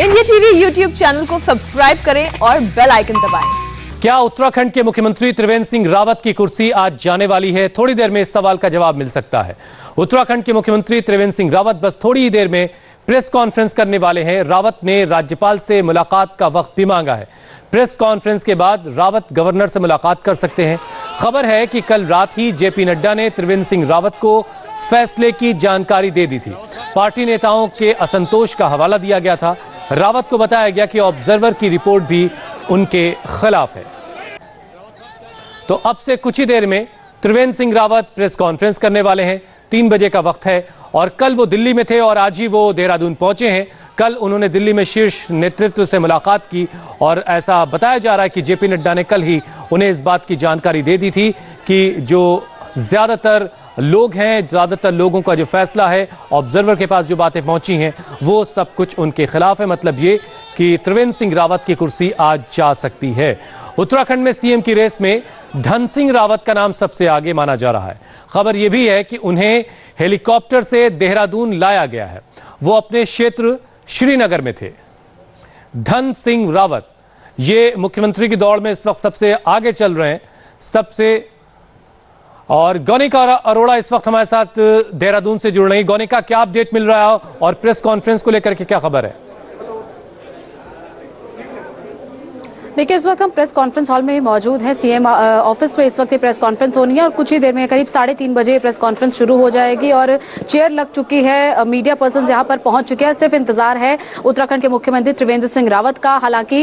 India TV YouTube channel को subscribe करें और बेल आइकन दबाएं। क्या उत्तराखंड के मुख्यमंत्री त्रिवेंद्र सिंह रावत की कुर्सी आज जाने वाली है? थोड़ी देर में इस सवाल का जवाब मिल सकता है। उत्तराखंड के मुख्यमंत्री त्रिवेंद्र सिंह रावत बस थोड़ी ही देर में प्रेस कॉन्फ्रेंस करने वाले हैं। रावत ने राज्यपाल से मुलाकात का वक्त भी मांगा है। प्रेस कॉन्फ्रेंस के बाद रावत गवर्नर से मुलाकात कर सकते हैं। खबर है कि कल रात ही जेपी नड्डा ने त्रिवेंद्र सिंह रावत को फैसले की जानकारी दे दी थी। पार्टी नेताओं के असंतोष का हवाला दिया गया था। रावत को बताया गया कि ऑब्जर्वर की रिपोर्ट भी उनके खिलाफ है। तो अब से कुछ ही देर में त्रिवेंद्र सिंह रावत प्रेस कॉन्फ्रेंस करने वाले हैं। 3 बजे का वक्त है और कल वो दिल्ली में थे और आज ही वो देहरादून पहुंचे हैं। कल उन्होंने दिल्ली में शीर्ष नेतृत्व से मुलाकात की और ऐसा बताया जा रहा है कि जेपी नड्डा ने कल ही उन्हें इस बात की जानकारी दे दी थी कि जो ज़्यादातर लोग हैं, ज़्यादातर लोगों का जो फैसला है, ऑब्जर्वर के पास जो बातें पहुंची हैं, वो सब कुछ उनके खिलाफ है। मतलब ये कि त्रिवेंद्र सिंह रावत की कुर्सी आज जा सकती है। उत्तराखंड में सीएम की रेस में धन सिंह रावत का नाम सबसे आगे माना जा रहा है। खबर यह भी है कि उन्हें हेलीकॉप्टर से देहरादून लाया गया है। वो अपने क्षेत्र श्रीनगर में थे। धन सिंह रावत ये मुख्यमंत्री की दौड़ में इस वक्त सबसे आगे चल रहे हैं। और गौनिका अरोड़ा इस वक्त हमारे साथ देहरादून से जुड़ रही। गौनिका, क्या अपडेट मिल रहा है और प्रेस कॉन्फ्रेंस को लेकर के क्या खबर है? देखिए, इस वक्त हम प्रेस कॉन्फ्रेंस हॉल में ही मौजूद हैं। सीएम ऑफिस में इस वक्त ये प्रेस कॉन्फ्रेंस होनी है और कुछ ही देर में करीब 3:30 बजे ये प्रेस कॉन्फ्रेंस शुरू हो जाएगी और चेयर लग चुकी है। मीडिया पर्सन यहाँ पर पहुंच चुके हैं। सिर्फ इंतजार है उत्तराखंड के मुख्यमंत्री त्रिवेंद्र सिंह रावत का। हालांकि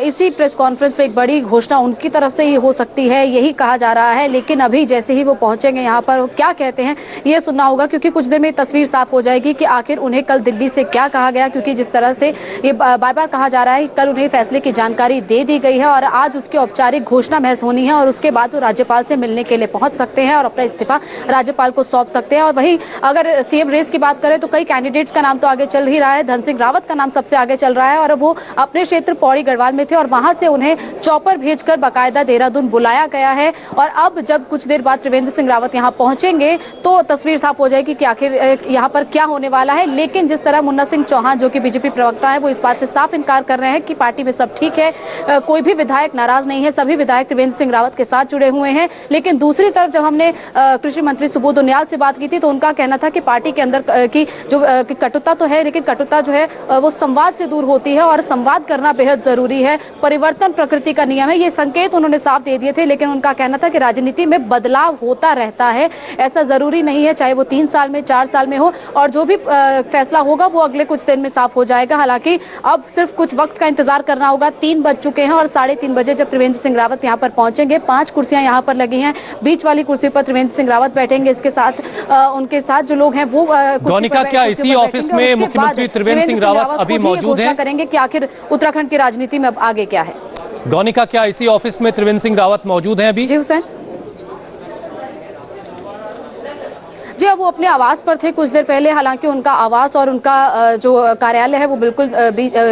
इसी प्रेस कॉन्फ्रेंस में एक बड़ी घोषणा उनकी तरफ से ही हो सकती है, यही कहा जा रहा है। लेकिन अभी जैसे ही वो पहुंचेंगे यहाँ पर क्या कहते हैं ये सुनना होगा, क्योंकि कुछ देर में तस्वीर साफ हो जाएगी कि आखिर उन्हें कल दिल्ली से क्या कहा गया। क्योंकि जिस तरह से ये बार बार कहा जा रहा है कि कल उन्हें फैसले की जानकारी दे दी गई है और आज उसकी औपचारिक घोषणा महज होनी है और उसके बाद वो राज्यपाल से मिलने के लिए पहुंच सकते हैं और अपना इस्तीफा राज्यपाल को सौंप सकते हैं। और वहीं अगर सीएम रेस की बात करें तो कई कैंडिडेट्स का नाम तो आगे चल ही रहा है। धन सिंह रावत का नाम सबसे आगे चल रहा है और वो अपने क्षेत्र पौड़ी गढ़वाल में थे और वहां से उन्हें चौपर भेजकर बाकायदा देहरादून बुलाया गया है। और अब जब कुछ देर बाद त्रिवेंद्र सिंह रावत यहाँ पहुंचेंगे तो तस्वीर साफ हो जाएगी कि आखिर यहाँ पर क्या होने वाला है। लेकिन जिस तरह मुन्ना सिंह चौहान जो कि बीजेपी प्रवक्ता है वो इस बात से साफ इनकार कर रहे हैं कि पार्टी में सब ठीक है, कोई भी विधायक नाराज नहीं है, सभी विधायक त्रिवेंद्र सिंह रावत के साथ जुड़े हुए हैं। लेकिन दूसरी तरफ जब हमने कृषि मंत्री सुबोध उनियाल से बात की थी तो उनका कहना था कि पार्टी के अंदर की जो कटुता तो है, लेकिन कटुता जो है वो संवाद से दूर होती है और संवाद करना बेहद जरूरी है। परिवर्तन प्रकृति का नियम है, ये संकेत उन्होंने साफ दे दिए थे। लेकिन उनका कहना था कि राजनीति में बदलाव होता रहता है, ऐसा जरूरी नहीं है चाहे वो 3 साल में 4 साल में हो, और जो भी फैसला होगा वो अगले कुछ दिन में साफ हो जाएगा। हालांकि अब सिर्फ कुछ वक्त का इंतजार करना होगा। 3 बज चुके हैं और 3:30 बजे जब त्रिवेंद्र सिंह रावत यहाँ पर पहुंचेंगे, 5 कुर्सियां यहाँ पर लगी हैं। बीच वाली कुर्सी पर त्रिवेंद्र सिंह रावत बैठेंगे, इसके साथ उनके साथ जो लोग हैं वो गौनिका, क्या इसी ऑफिस में मुख्यमंत्री त्रिवेंद्र सिंह रावत अभी मौजूद हैं? करेंगे कि आखिर उत्तराखंड की राजनीति में अब आगे क्या है। गौनिका, क्या इसी ऑफिस में त्रिवेंद्र सिंह रावत मौजूद हैं अभी? जी हुसैन जी, अब वो अपने आवास पर थे कुछ देर पहले। हालांकि उनका आवास और उनका जो कार्यालय है वो बिल्कुल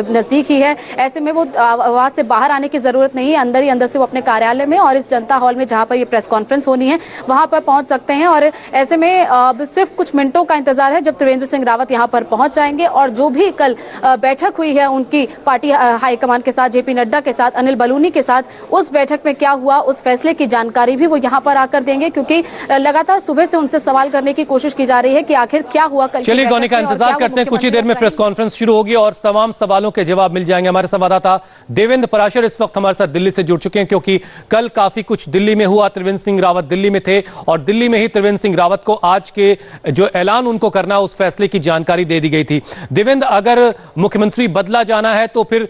नजदीक ही है। ऐसे में वो आवास से बाहर आने की जरूरत नहीं है, अंदर ही अंदर से वो अपने कार्यालय में और इस जनता हॉल में जहां पर ये प्रेस कॉन्फ्रेंस होनी है वहां पर पहुंच सकते हैं। और ऐसे में अब सिर्फ कुछ मिनटों का इंतजार है जब त्रिवेंद्र सिंह रावत यहाँ पर पहुंच जाएंगे और जो भी कल बैठक हुई है उनकी पार्टी हाईकमान के साथ, जेपी नड्डा के साथ, अनिल बलूनी के साथ, उस बैठक में क्या हुआ उस फैसले की जानकारी भी वो यहाँ पर आकर देंगे। क्योंकि लगातार सुबह से उनसे सवाल करने की कोशिश की जा रही है कि आखिर क्या हुआ कल। चलिए गौनिका, इंतजार करते हैं, कुछ ही देर में प्रेस कॉन्फ्रेंस शुरू होगी और तमाम सवालों के जवाब मिल जाएंगे। हमारे संवाददाता देवेंद्र पराशर इस वक्त हमारे साथ दिल्ली से जुड़ चुके हैं क्योंकि कल काफी कुछ दिल्ली में हुआ। त्रिवेंद्र सिंह रावत दिल्ली में थे और दिल्ली में ही त्रिवेंद्र सिंह रावत को आज के जो ऐलान उनको करना उस फैसले की जानकारी दे दी गई थी। देवेंद्र, अगर मुख्यमंत्री बदला जाना है तो फिर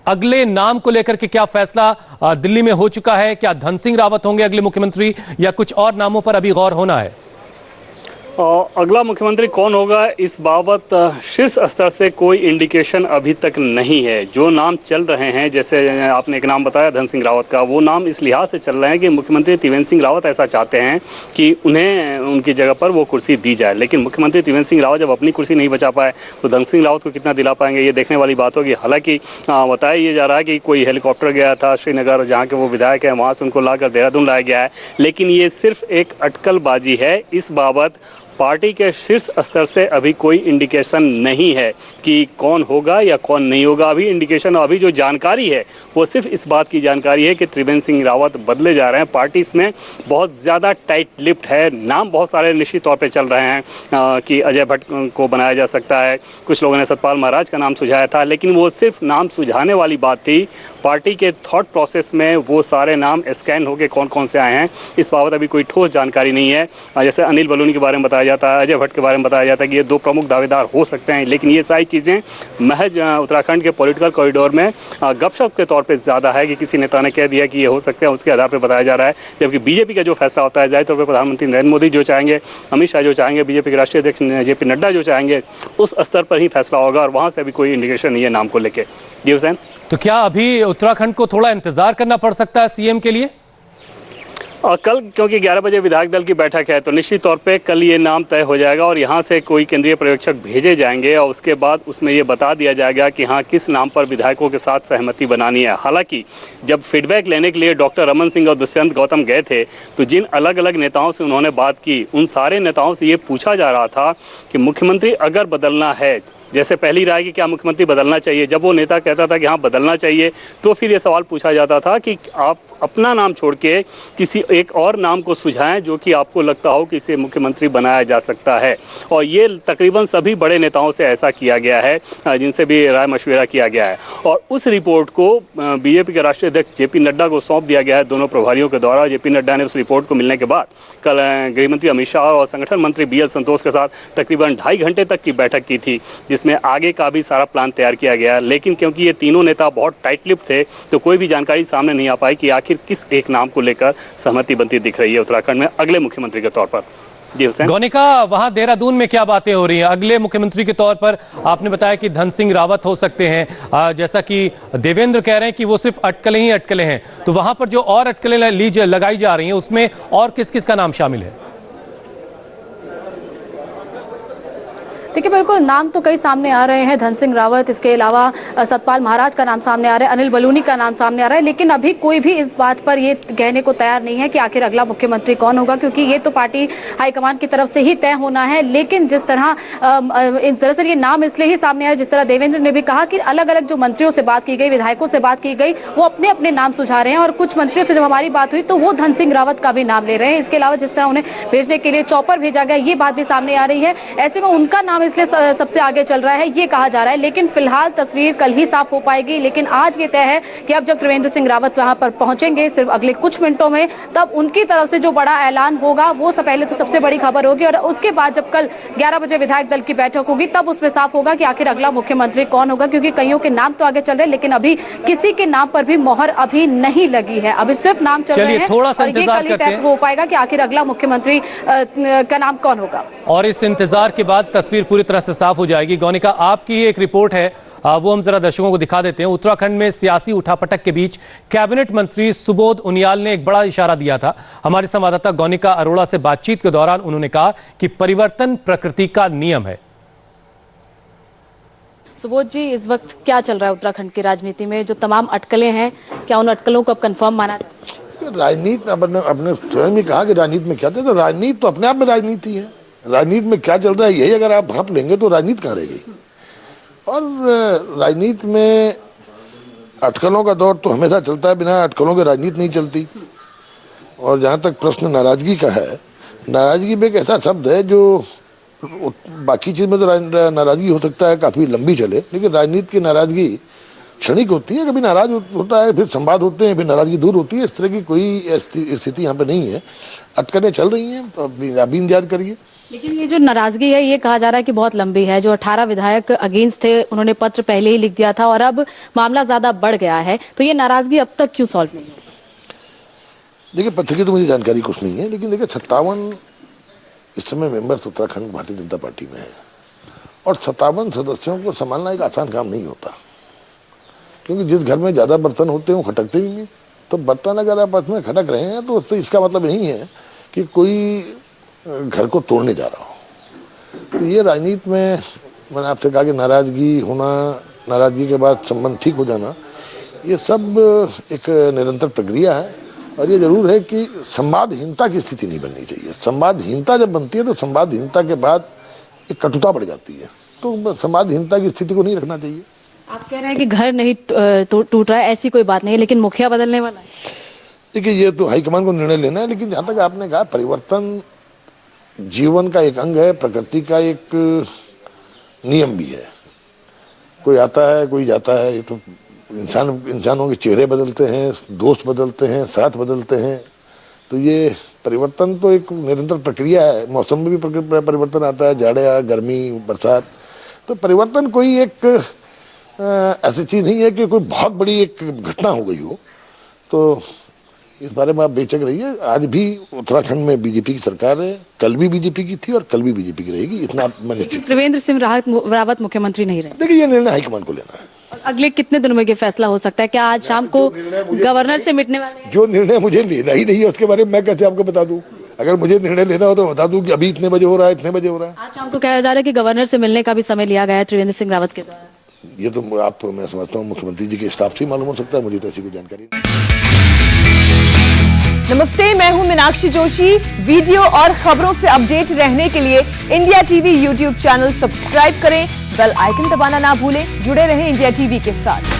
अगले नाम को लेकर के क्या फैसला दिल्ली में हो चुका है? क्या धन सिंह रावत होंगे अगले मुख्यमंत्री या कुछ और नामों पर अभी गौर होना है? अगला मुख्यमंत्री कौन होगा इस बाबत शीर्ष स्तर से कोई इंडिकेशन अभी तक नहीं है। जो नाम चल रहे हैं, जैसे आपने एक नाम बताया धन सिंह रावत का, वो नाम इस लिहाज से चल रहे हैं कि मुख्यमंत्री त्रिवेंद्र सिंह रावत ऐसा चाहते हैं कि उन्हें उनकी जगह पर वो कुर्सी दी जाए। लेकिन मुख्यमंत्री त्रिवेंद्र सिंह रावत जब अपनी कुर्सी नहीं बचा पाए तो धन सिंह रावत को कितना दिला पाएंगे, ये देखने वाली बात होगी। हालांकि बताया ये जा रहा है कि कोई हेलीकॉप्टर गया था श्रीनगर, जहाँ के वो विधायक हैं, वहाँ से उनको लाकर देहरादून लाया गया है। लेकिन ये सिर्फ एक अटकलबाजी है। इस बाबत पार्टी के शीर्ष स्तर से अभी कोई इंडिकेशन नहीं है कि कौन होगा या कौन नहीं होगा। अभी इंडिकेशन, अभी जो जानकारी है वो सिर्फ इस बात की जानकारी है कि त्रिवेंद्र सिंह रावत बदले जा रहे हैं। पार्टी इसमें बहुत ज़्यादा टाइट लिप्ड है। नाम बहुत सारे निश्चित तौर पे चल रहे हैं कि अजय भट्ट को बनाया जा सकता है। कुछ लोगों ने सतपाल महाराज का नाम सुझाया था, लेकिन वो सिर्फ नाम सुझाने वाली बात थी। पार्टी के थॉट प्रोसेस में वो सारे नाम स्कैन होकर कौन कौन से आए हैं इस बाबत अभी कोई ठोस जानकारी नहीं है। जैसे अनिल बलूनी के बारे में बताया जाता है, अजय भट्ट के बारे में बताया जाता है कि ये दो प्रमुख दावेदार हो सकते हैं, लेकिन ये सारी चीज़ें महज उत्तराखंड के पॉलिटिकल कॉरिडोर में गपशप के तौर पे ज़्यादा है कि किसी नेता ने कह दिया कि ये हो सकते हैं, उसके आधार पर बताया जा रहा है। जबकि बीजेपी का जो फैसला होता है, जाहिर तौर पर प्रधानमंत्री नरेंद्र मोदी जो चाहेंगे, अमित शाह जो चाहेंगे, बीजेपी के राष्ट्रीय अध्यक्ष जेपी नड्डा जो चाहेंगे, उस स्तर पर ही फैसला होगा और वहाँ से अभी कोई इंडिकेशन नहीं है नाम को लेकर। जी हुसैन, तो क्या अभी उत्तराखंड को थोड़ा इंतजार करना पड़ सकता है सीएम के लिए? कल क्योंकि 11 बजे विधायक दल की बैठक है, तो निश्चित तौर पे कल ये नाम तय हो जाएगा और यहाँ से कोई केंद्रीय पर्यवेक्षक भेजे जाएंगे और उसके बाद उसमें ये बता दिया जाएगा कि हाँ किस नाम पर विधायकों के साथ सहमति बनानी है। हालांकि जब फीडबैक लेने के लिए डॉक्टर रमन सिंह और दुष्यंत गौतम गए थे, तो जिन अलग अलग नेताओं से उन्होंने बात की, उन सारे नेताओं से ये पूछा जा रहा था कि मुख्यमंत्री अगर बदलना है, जैसे पहली राय कि क्या मुख्यमंत्री बदलना चाहिए, जब वो नेता कहता था कि हाँ बदलना चाहिए, तो फिर ये सवाल पूछा जाता था कि आप अपना नाम छोड़ के किसी एक और नाम को सुझाएं जो कि आपको लगता हो कि इसे मुख्यमंत्री बनाया जा सकता है। और ये तकरीबन सभी बड़े नेताओं से ऐसा किया गया है जिनसे भी राय मशविरा किया गया है। और उस रिपोर्ट को बीजेपी के राष्ट्रीय अध्यक्ष जेपी नड्डा को सौंप दिया गया है दोनों प्रभारियों के द्वारा। जेपी नड्डा ने उस रिपोर्ट को मिलने के बाद कल गृहमंत्री अमित शाह और संगठन मंत्री BL संतोष के साथ तकरीबन 2.5 घंटे तक की बैठक की थी, जिसमें आगे का भी सारा प्लान तैयार किया गया। लेकिन क्योंकि ये तीनों नेता बहुत टाइट लिप्ड थे, तो कोई भी जानकारी सामने नहीं आ पाई कि आखिर किस एक नाम को लेकर सहमति बनती दिख रही है उत्तराखंड में अगले मुख्यमंत्री के तौर पर। जी हुसैन, गौनिका, वहां देहरादून में क्या बातें हो रही हैं अगले मुख्यमंत्री के तौर पर? आपने बताया कि धन सिंह रावत हो सकते हैं, जैसा कि देवेंद्र कह रहे हैं कि वो सिर्फ अटकलें ही अटकलें हैं, तो वहां पर जो और अटकलें लगाई जा रही हैं उसमें और किस किस का नाम शामिल है? देखिए, बिल्कुल नाम तो कई सामने आ रहे हैं। धन सिंह रावत, इसके अलावा सतपाल महाराज का नाम सामने आ रहा है, अनिल बलूनी का नाम सामने आ रहा है, लेकिन अभी कोई भी इस बात पर ये कहने को तैयार नहीं है कि आखिर अगला मुख्यमंत्री कौन होगा, क्योंकि ये तो पार्टी हाईकमान की तरफ से ही तय होना है। लेकिन जिस तरह दरअसल ये नाम इसलिए ही सामने आया, जिस तरह देवेंद्र ने भी कहा कि अलग अलग जो मंत्रियों से बात की गई, विधायकों से बात की गई, वो अपने अपने नाम सुझा रहे हैं और कुछ मंत्रियों से जब हमारी बात हुई तो वो धन सिंह रावत का भी नाम ले रहे हैं। इसके अलावा जिस तरह उन्हें भेजने के लिए चॉपर भेजा गया, ये बात भी सामने आ रही है। ऐसे में उनका नाम इसलिए सबसे आगे चल रहा है, ये कहा जा रहा है। लेकिन फिलहाल तस्वीर कल ही साफ हो पाएगी। लेकिन आज ये तय है कि अब जब त्रिवेंद्र सिंह रावत वहां पर पहुंचेंगे सिर्फ अगले कुछ मिनटों में, तब उनकी तरफ से जो बड़ा ऐलान होगा वो पहले तो सबसे बड़ी खबर होगी और उसके बाद जब कल 11 बजे विधायक दल की बैठक होगी तब उसमें साफ होगा कि आखिर अगला मुख्यमंत्री कौन होगा। क्योंकि कईयों के नाम तो आगे चल रहे हैं, लेकिन अभी किसी के नाम पर भी मोहर अभी नहीं लगी है। अभी सिर्फ नाम चल रहे हैं और ये कल ही तय हो पाएगा कि आखिर अगला मुख्यमंत्री का नाम कौन होगा। और इस इंतजार के बाद तस्वीर पूरी तरह से साफ हो जाएगी। गौनिका, आपकी एक रिपोर्ट है, वो हम जरा दर्शकों को दिखा देते हैं। उत्तराखंड में सियासी उठापटक के बीच कैबिनेट मंत्री सुबोध उनियाल ने एक बड़ा इशारा दिया था। हमारे संवाददाता गौनिका अरोड़ा से बातचीत के दौरान उन्होंने कहा कि परिवर्तन प्रकृति का नियम है। सुबोध जी, इस वक्त क्या चल रहा है उत्तराखंड की राजनीति में? जो तमाम अटकलें हैं, क्या उन अटकलों को अब कंफर्म माना जाता है? राजनीति, अपने स्वयं ही कहा कि राजनीति में क्या था, तो राजनीति तो अपने आप में राजनीति है। राजनीति में क्या चल रहा है यही अगर आप भांप लेंगे तो राजनीति कहाँ रहेगी। और राजनीति में अटकलों का दौर तो हमेशा चलता है, बिना अटकलों के राजनीति नहीं चलती। और जहाँ तक प्रश्न नाराजगी का है, नाराजगी भी एक ऐसा शब्द है जो बाकी चीज में तो नाराजगी हो सकता है काफी लंबी चले, लेकिन राजनीति की नाराजगी क्षणिक होती है। कभी नाराज होता है, फिर संवाद होते हैं, फिर नाराजगी दूर होती है। इस तरह की कोई स्थिति यहाँ पे नहीं है। अटकलें चल रही हैं, अभी इंतजार करिए। लेकिन ये जो नाराजगी है, ये कहा जा रहा है कि बहुत लंबी है। जो 18 विधायक अगेंस्ट थे, उन्होंने पत्र पहले ही लिख दिया था और अब मामला ज्यादा बढ़ गया है, तो ये नाराजगी अब तक क्यों सॉल्व नहीं हुई? देखिए, पत्र की तो मुझे जानकारी कुछ नहीं है, लेकिन देखिए 57 इस समय मेंबर्स उत्तराखंड भारतीय जनता पार्टी में है और 57 सदस्यों को संभालना एक आसान काम नहीं होता, क्योंकि जिस घर में ज्यादा बर्तन होते हैं वो खटकते भी नहीं। तो बर्तन अगर आप आपस में खटक रहे हैं तो उससे इसका मतलब नहीं है कि कोई घर को तोड़ने जा रहा हो। तो ये राजनीति में मैंने आपसे कहा कि नाराजगी होना, नाराजगी के बाद संबंध ठीक हो जाना, ये सब एक निरंतर प्रक्रिया है और ये जरूर है कि संवादहीनता की स्थिति नहीं बननी चाहिए। संवादहीनता जब बनती है तो संवादहीनता के बाद एक कटुता बढ़ जाती है, तो संवादहीनता की स्थिति को नहीं रखना चाहिए। आप कह रहे हैं कि घर नहीं टूट रहा है, ऐसी कोई बात नहीं है, लेकिन मुखिया बदलने वाला है। देखिए ये तो हाईकमान को निर्णय लेना है, लेकिन जहां तक आपने कहा परिवर्तन जीवन का एक अंग है, प्रकृति का एक नियम भी है। कोई आता है कोई जाता है, ये तो इंसानों के चेहरे बदलते हैं, दोस्त बदलते हैं, साथ बदलते हैं, तो ये परिवर्तन तो एक निरंतर प्रक्रिया है। मौसम में भी परिवर्तन आता है, जाड़े गर्मी बरसात, तो परिवर्तन कोई एक ऐसी चीज नहीं है कि कोई बहुत बड़ी एक घटना हो गई हो। तो इस बारे में आप बेचैन रहिए। आज भी उत्तराखंड में बीजेपी की सरकार है, कल भी बीजेपी की थी और कल भी बीजेपी की रहेगी, इतना मैं निश्चित। त्रिवेंद्र सिंह रावत मुख्यमंत्री नहीं रहे। देखिए ये निर्णय हाईकमान को लेना है। और अगले कितने दिनों में ये फैसला हो सकता है? क्या आज शाम को गवर्नर से मिटने वाले हैं? जो निर्णय मुझे लेना ही नहीं है उसके बारे में मैं कैसे आपको बता दूं? अगर मुझे निर्णय लेना हो तो बता दूं कि अभी इतने बजे हो रहा है, इतने बजे हो रहा है। आज शाम को कहा जा रहा है कि गवर्नर से मिलने का भी समय लिया गया है त्रिवेंद्र सिंह रावत के द्वारा। ये तो आप मैं समझता हूँ मुख्यमंत्री जी के स्टाफ से मालूम हो सकता है, मुझे तो ऐसी कोई जानकारी नहीं। नमस्ते, मैं हूं मीनाक्षी जोशी। वीडियो और खबरों से अपडेट रहने के लिए India TV YouTube channel subscribe करें, बेल आइकन दबाना ना भूलें। जुड़े रहें इंडिया टीवी के साथ।